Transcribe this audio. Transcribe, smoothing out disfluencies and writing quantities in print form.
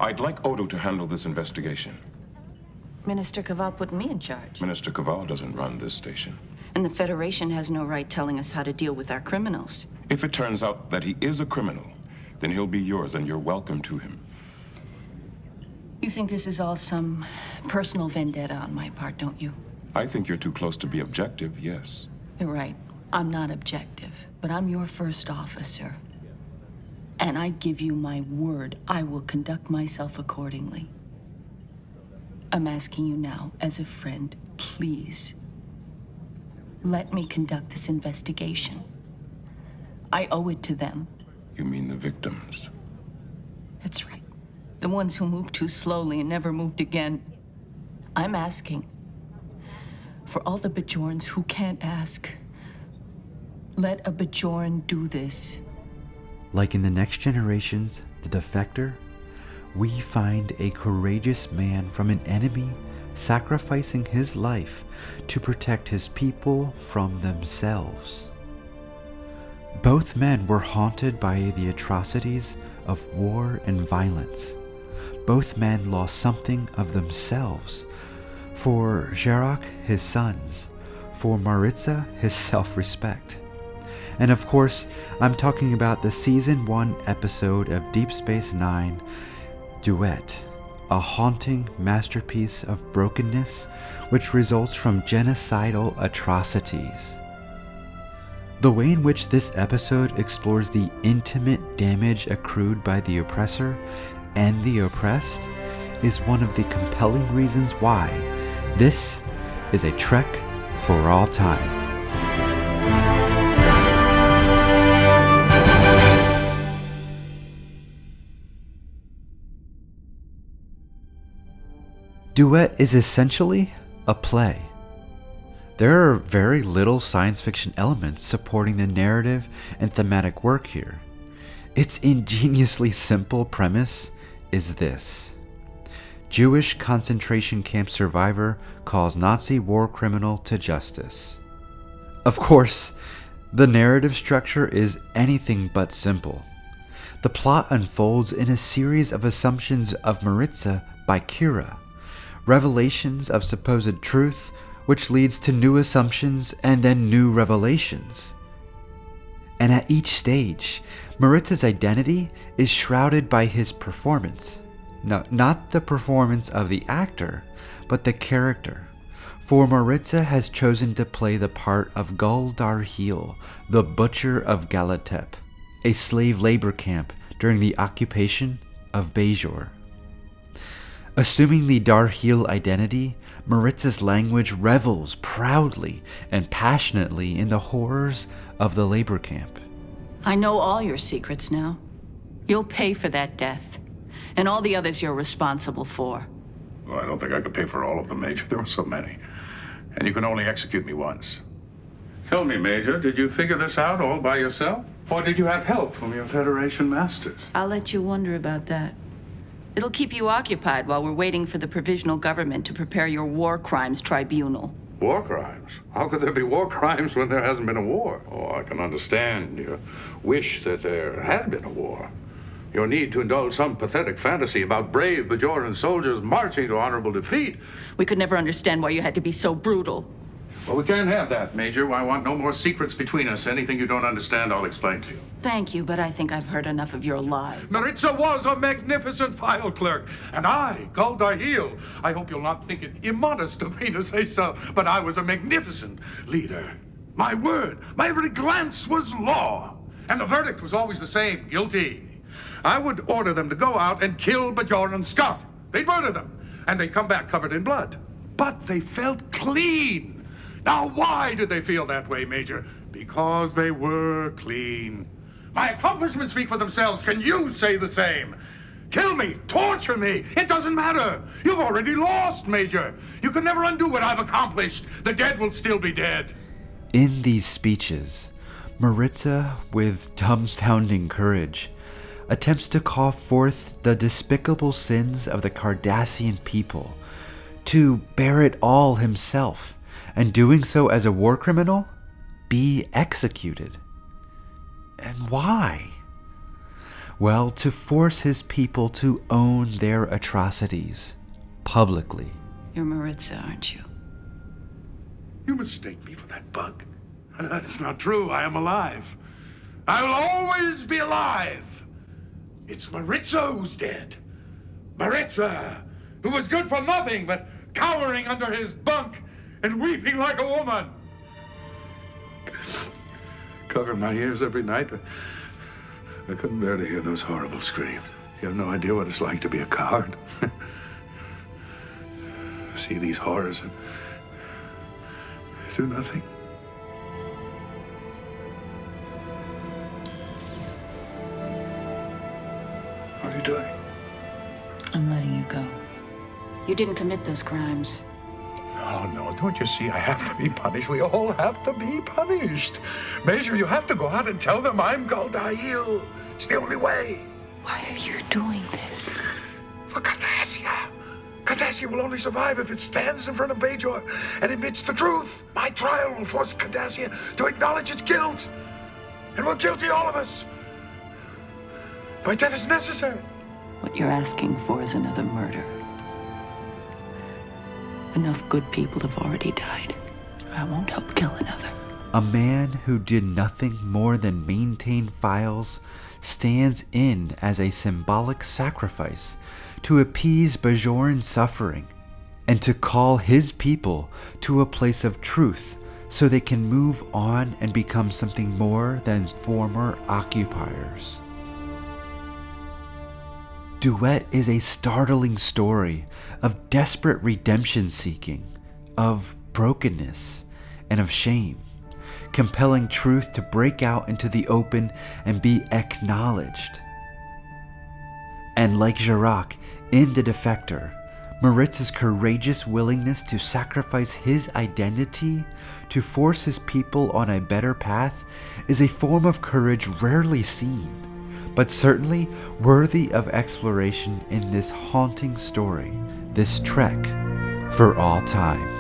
I'd like Odo to handle this investigation. Minister Kaval put me in charge. Minister Kaval doesn't run this station. And the Federation has no right telling us how to deal with our criminals. If it turns out that he is a criminal, then he'll be yours and you're welcome to him. You think this is all some personal vendetta on my part, don't you? I think you're too close to be objective, yes. You're right. I'm not objective, but I'm your first officer. And I give you my word, I will conduct myself accordingly. I'm asking you now, as a friend, please, let me conduct this investigation. I owe it to them. You mean the victims? That's right. The ones who moved too slowly and never moved again. I'm asking for all the Bajorans who can't ask. Let a Bajoran do this. Like in the next generations, The Defector, we find a courageous man from an enemy sacrificing his life to protect his people from themselves. Both men were haunted by the atrocities of war and violence. Both men lost something of themselves. For Gerak, his sons. For Maritza, his self-respect. And of course, I'm talking about the Season 1 episode of Deep Space Nine, Duet, a haunting masterpiece of brokenness which results from genocidal atrocities. The way in which this episode explores the intimate damage accrued by the oppressor and the oppressed is one of the compelling reasons why this is a trek for all time. Duet is essentially a play. There are very little science fiction elements supporting the narrative and thematic work here. Its ingeniously simple premise is this: Jewish concentration camp survivor calls Nazi war criminal to justice. Of course, the narrative structure is anything but simple. The plot unfolds in a series of assumptions of Maritza by Kira, revelations of supposed truth, which leads to new assumptions and then new revelations. And at each stage, Maritza's identity is shrouded by his performance. No, not the performance of the actor, but the character. For Maritza has chosen to play the part of Gul Darheel, the Butcher of Galatep, a slave labor camp during the occupation of Bajor. Assuming the Darheel identity, Maritza's language revels proudly and passionately in the horrors of the labor camp. I know all your secrets now. You'll pay for that death, and all the others you're responsible for. Well, I don't think I could pay for all of them, Major. There were so many. And you can only execute me once. Tell me, Major, did you figure this out all by yourself? Or did you have help from your Federation masters? I'll let you wonder about that. It'll keep you occupied while we're waiting for the provisional government to prepare your war crimes tribunal. War crimes? How could there be war crimes when there hasn't been a war? Oh, I can understand your wish that there had been a war. Your need to indulge some pathetic fantasy about brave Bajoran soldiers marching to honorable defeat. We could never understand why you had to be so brutal. Well, we can't have that, Major. I want no more secrets between us. Anything you don't understand, I'll explain to you. Thank you, but I think I've heard enough of your lies. Maritza was a magnificent file clerk, and I, Gul Darheel, I hope you'll not think it immodest of me to say so, but I was a magnificent leader. My word, my every glance was law, and the verdict was always the same, guilty. I would order them to go out and kill Bajoran Scott. They'd murder them, and they'd come back covered in blood. But they felt clean. Now, why did they feel that way, Major? Because they were clean. My accomplishments speak for themselves. Can you say the same? Kill me, torture me, it doesn't matter. You've already lost, Major. You can never undo what I've accomplished. The dead will still be dead. In these speeches, Maritza, with dumbfounding courage, attempts to call forth the despicable sins of the Cardassian people, to bear it all himself, and doing so as a war criminal, be executed. And why? Well, to force his people to own their atrocities publicly. You're Maritza, aren't you? You mistake me for that bug. That's not true. I am alive. I will always be alive. It's Maritza who's dead. Maritza, who was good for nothing but cowering under his bunk and weeping like a woman. Covering my ears every night. I couldn't bear to hear those horrible screams. You have no idea what it's like to be a coward. See these horrors and do nothing. What are you doing? I'm letting you go. You didn't commit those crimes. Oh, no, don't you see? I have to be punished. We all have to be punished. Major, you have to go out and tell them I'm Galdail. It's the only way. Why are you doing this? For Cardassia. Cardassia will only survive if it stands in front of Bajor and admits the truth. My trial will force Cardassia to acknowledge its guilt. And we're guilty, all of us. My death is necessary. What you're asking for is another murder. Enough good people have already died. I won't help kill another. A man who did nothing more than maintain files stands in as a symbolic sacrifice to appease Bajoran's suffering and to call his people to a place of truth so they can move on and become something more than former occupiers. Duet is a startling story of desperate redemption seeking, of brokenness, and of shame, compelling truth to break out into the open and be acknowledged. And like Jirac in The Defector, Maritza's courageous willingness to sacrifice his identity to force his people on a better path is a form of courage rarely seen, but certainly worthy of exploration in this haunting story, this trek for all time.